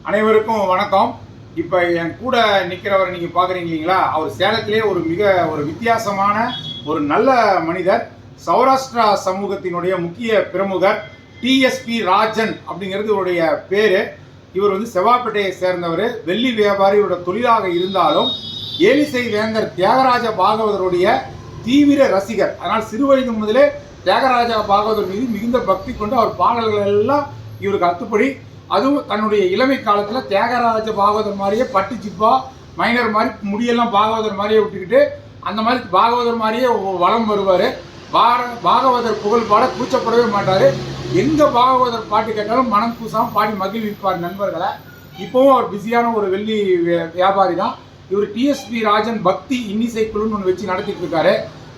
அனைவருக்கும் வணக்கம். இப்போ என் கூட நிற்கிறவரை நீங்கள் பார்க்குறீங்க இல்லைங்களா, அவர் சேலத்திலே ஒரு வித்தியாசமான ஒரு நல்ல மனிதர். சௌராஷ்டிரா சமூகத்தினுடைய முக்கிய பிரமுகர் டிஎஸ்பி ராஜன் அப்படிங்கிறது இவருடைய பேர். இவர் செவ்வாப்பேட்டையை சேர்ந்தவர். வெள்ளி வியாபாரியோட தொழிலாக இருந்தாலும் ஏலிசை வேந்தர் தியாகராஜ பாகவதருடைய தீவிர ரசிகர். அதனால் சிறு வயது முதலே தியாகராஜ பாகவதர் மீது மிகுந்த பக்தி கொண்டு அவர் பாடல்கள் எல்லாம் இவருக்கு அத்துப்படி. அதுவும் தன்னுடைய இளமை காலத்தில் தியாகராஜ பாகவதர் மாதிரியே பட்டு ஜிப்பா மைனர் மாதிரி முடியெல்லாம் பாகவதர் மாதிரியே விட்டுக்கிட்டு அந்த மாதிரி பாகவதர் மாதிரியே வளம் வருவார். பாகவதர் புகழ் பாட கூச்சப்படவே மாட்டார். எங்கே பாகவதர் பாட்டு கேட்டாலும் மனம் கூசாமல் பாடி மகிழ்விப்பார் நண்பர்களை. இப்போவும் அவர் பிஸியான ஒரு வெள்ளி வியாபாரி தான். இவர் டிஎஸ்பி ராஜன் பக்தி இன்னிசை குழுன்னு ஒன்று வச்சு நடத்திட்டு இருக்காரு.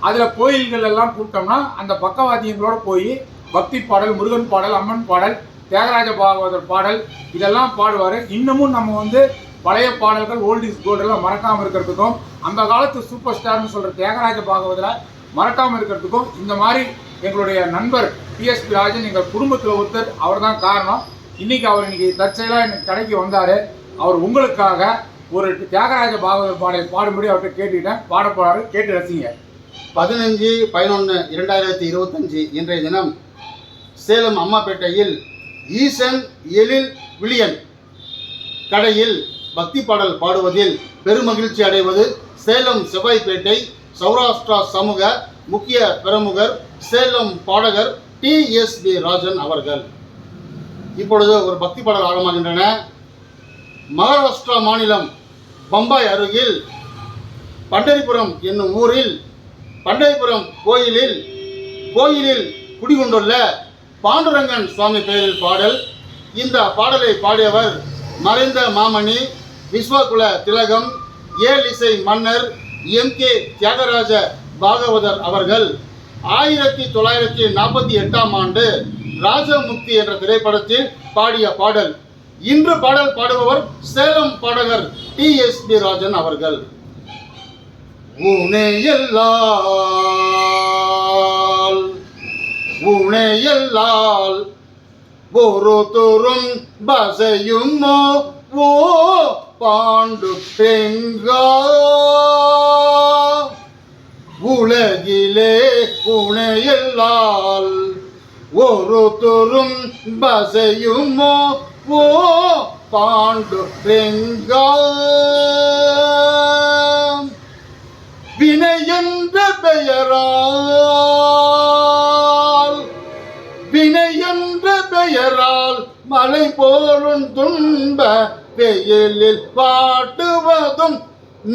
அதில் கோயில்கள் எல்லாம் கூப்பிட்டோம்னா அந்த பக்கவாத்தியங்களோட போய் பக்தி பாடல், முருகன் பாடல், அம்மன் பாடல், தியாகராஜ பாகவதர் பாடல் இதெல்லாம் பாடுவார். இன்னமும் நம்ம பழைய பாடல்கள் ஓல்ட் இஸ் கோல்டெல்லாம் மறக்காமல் இருக்கிறதுக்கும், அந்த காலத்து சூப்பர் ஸ்டார்னு சொல்கிற தியாகராஜ பாகவதரை மறக்காமல் இருக்கிறதுக்கும் இந்த மாதிரி எங்களுடைய நண்பர் டிஎஸ்பி ராஜன் எங்கள் குடும்பத்தில் ஒருத்தர். அவர் தான் காரணம். இன்னைக்கு தற்செயலாக எனக்கு கடைக்கு வந்தார். அவர் உங்களுக்காக ஒரு தியாகராஜ பாகவதர் பாடலை பாடும்படி அவர்கிட்ட கேட்டுக்கிட்டேன். பாட போறாரு, கேட்டு ரசிங்க. 15/11/2025 இன்றைய தினம் சேலம் அம்மாப்பேட்டையில் ஈசன் எழில் விளியன் கடையில் பக்தி பாடல் பாடுவதில் பெருமகிழ்ச்சி அடைவது சேலம் செவ்வாய்ப்பேட்டை சௌராஷ்டிரா சமூக முக்கிய பிரமுகர் சேலம் பாடகர் டிஎஸ்பி ராஜன் அவர்கள். இப்பொழுது ஒரு பக்தி பாடல் ஆரம்பமாகின்றன. மகாராஷ்டிரா மாநிலம் பம்பாய் அருகில் பண்டரிபுரம் என்னும் ஊரில் பண்டரிபுரம் கோயிலில் குடிகொண்டுள்ள பாண்டுரங்கன் சுவாமி பெயரில் பாடல். இந்த பாடலை பாடியவர் மறைந்த மாமணி விஸ்வகுல திலகம் ஏலிசை மன்னர் எம்.கே. தியாகராஜ பாகவதர் அவர்கள் 1948ஆம் ஆண்டு ராஜமுக்தி என்ற திரைப்படத்தில் பாடிய பாடல். இன்று பாடல் பாடுபவர் சேலம் பாடகர் டிஎஸ்பி ராஜன் அவர்கள். உனையல்லால் ஒரு தோறும் பசையுமோ ஓ பாண்டு பெங்கா உலகிலே உனையல்லால் ஒரு தோறும் பசையுமோ ஓ பாண்டு பெங்கா வினை என்ற பெயரால் மலை போலும் துன்ப வெயிலில் பாட்டுவதும்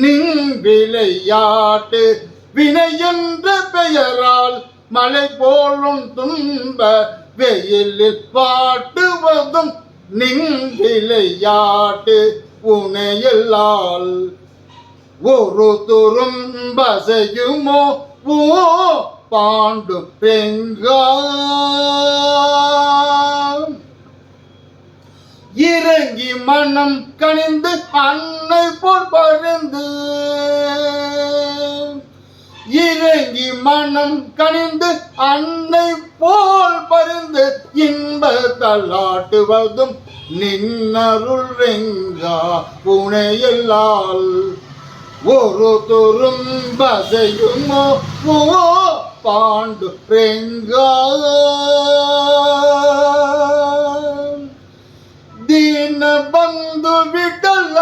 நின் விளையாட்டு. வினை என்ற பெயரால் மலை போலும் துன்ப வெயிலில் பாட்டுவதும் நின் விளையாட்டு. உனையல்லால் ஒரு துரும் பசையுமோ ஓ பாண்டு பெங்கா இறங்கி மனம் கனிந்து அன்னை போல் பருந்து இறங்கி மனம் கனிந்து அன்னை போல் பருந்து இன்ப தள்ளாட்டுவதும் நின்னருள் ரெங்கா. புனையல்லால் ஒரு துரும் பசையுமோ ஓ பாண்டு ரெங்கா. ದೀನ ಬಂದು ಬಿಟ್ಟಲ್ಲ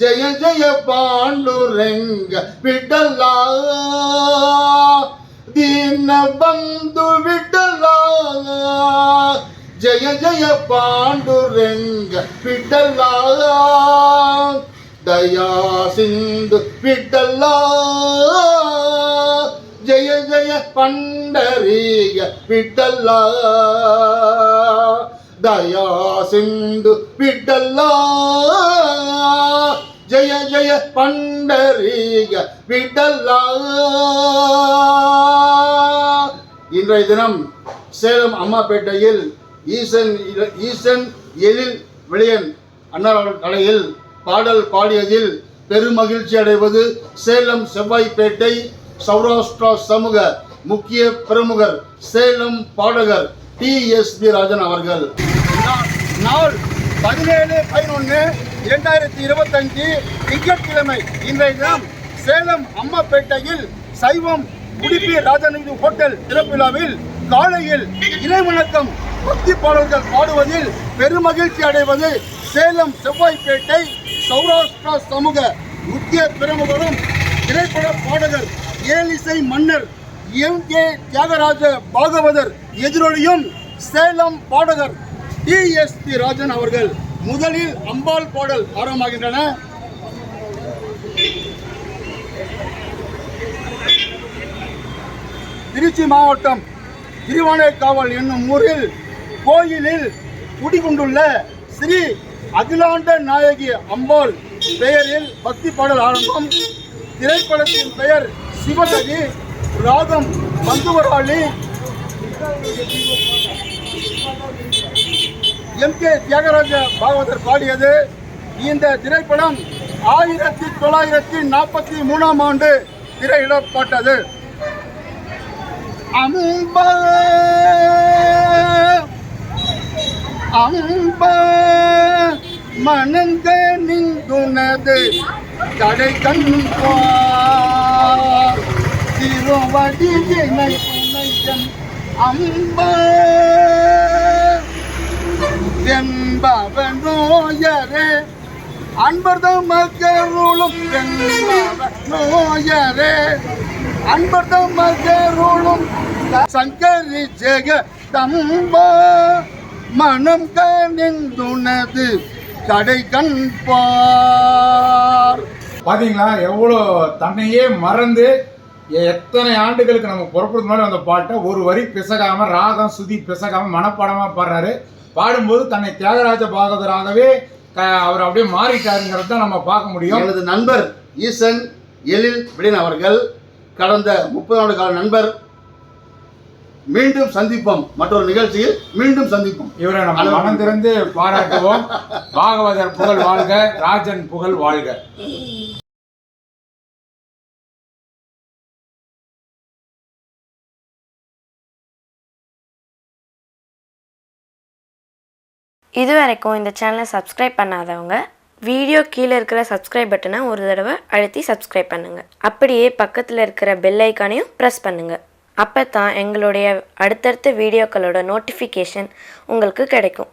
ಜಯ ಜಯ ಪಾಂಡುರಂಗ ಬಿಟ್ಟಲ್ಲ. ದೀನ ಬಂದು ಬಿಟ್ಟಲ್ಲ ಜಯ ಜಯ ಪಾಂಡುರಂಗ ಬಿಟ್ಟಲ್ಲ. ದಯಾ ಸಿಂಧು ಬಿಟ್ಟಲ್ಲ ಜಯ ಜಯ ಪಂಡರೀಗ ಬಿಟ್ಟಲ್ಲ. ದಯಾ ಸಿಂಧು ಬಿಟ್ಟಲ್ಲ ಜಯ ಜಯ ಪಂಡರೀಗ ಬಿಟ್ಟಲ್ಲ. இன்றைய தினம் சேலம் அம்மாப்பேட்டையில் ஈசன் எழில் விளியன் அன்னார் கலையில் பாடல் பாடியதில் பெருமகிழ்ச்சி அடைவது சேலம் செவ்வாய்ப்பேட்டை சௌராஷ்டிரா சமூக முக்கிய பிரமுகர் சேலம் பாடகர் டிஎஸ்பி ராஜன் அவர்கள். நாள் 17/11/2025 திங்கட்கிழமை இன்றைய தினம் சேலம் அம்மாப்பேட்டையில் சைவம் உடுப்பி ராஜநீதி ஹோட்டல் திறப்பு விழாவில் காலையில் இறைவணக்கம் பக்தி பாடல்கள் பாடுவதில் பெருமகிழ்ச்சி அடைவது சேலம் செவ்வாய்ப்பேட்டை சௌராஷ்டிரா சமூக முக்கிய பிரமுகரும் திரைப்பட பாடகர் ஏலிசை மன்னர் எம்.கே. தியாகராஜ பாகவதர் எதிரொலியும் சேலம் பாடகர் டிஎஸ்பி ராஜன் அவர்கள். முதலில் அம்பாள் பாடல் ஆரம்பமாகின்றன. திருச்சி மாவட்டம் திருவானைக்காவல் என்னும் ஊரில் கோயிலில் குடிகொண்டுள்ள ஸ்ரீ அகிலாண்ட நாயகி அம்பாள் பெயரில் பக்தி பாடல் ஆரம்பம். திரைப்படத்தின் பெயர் சிவகதி, ராகம் பந்துவராளி. எம்.கே. தியாகராஜ பாகவதர் பாடியது. இந்த திரைப்படம் 1943ஆம் ஆண்டு திரையிடப்பட்டது. அம்பா அம்பா மனங்க நின்றுனது கடை கண்பார் திருவடி என்னை புனையம் அம்பா வெம்பவனோயரே அன்பர்தம் மகருளும் வெம்பவனோயரே அன்பர்தம் மகருளும் சங்கரி ஜெக தம்பா மனம் கனிந்துனது கடை கண்பார். பாத்தீங்களா எவ்வளோ தன்னையே மறந்து எத்தனை ஆண்டுகளுக்கு நம்ம புறப்படுறது மாதிரி அந்த பாட்டை ஒரு வரி பிசகாம ராகம் சுதி பிசகாம மனப்பாடமா பாடுறாரு. பாடும்போது தன்னை தியாகராஜ பாகவதராகவே அவர் அப்படியே மாறிட்டாருங்கிறத நம்ம பார்க்க முடியும். எனது நண்பர் ஈசன் எழில் விடின் அவர்கள் கடந்த 30 ஆண்டு கால நண்பர். மீண்டும் சந்திப்போம், மற்றொரு நிகழ்ச்சியில் மீண்டும் சந்திப்போம். இவரை நம்ம மனம் திறந்து பாராட்டுவோம். பாகவதர் புகழ் வாழ்க, ராஜன் புகழ் வாழ்க. இதுவரைக்கும் இந்த சேனலை சப்ஸ்கிரைப் பண்ணாதவங்க வீடியோ கீழே இருக்கிற சப்ஸ்கிரைப் பட்டனை ஒரு தடவை அழுத்தி சப்ஸ்கிரைப் பண்ணுங்கள். அப்படியே பக்கத்தில் இருக்கிற பெல் ஐக்கானையும் ப்ரெஸ் பண்ணுங்கள். அப்போ தான் எங்களுடைய அடுத்தடுத்த வீடியோக்களோட நோட்டிஃபிகேஷன் உங்களுக்கு கிடைக்கும்.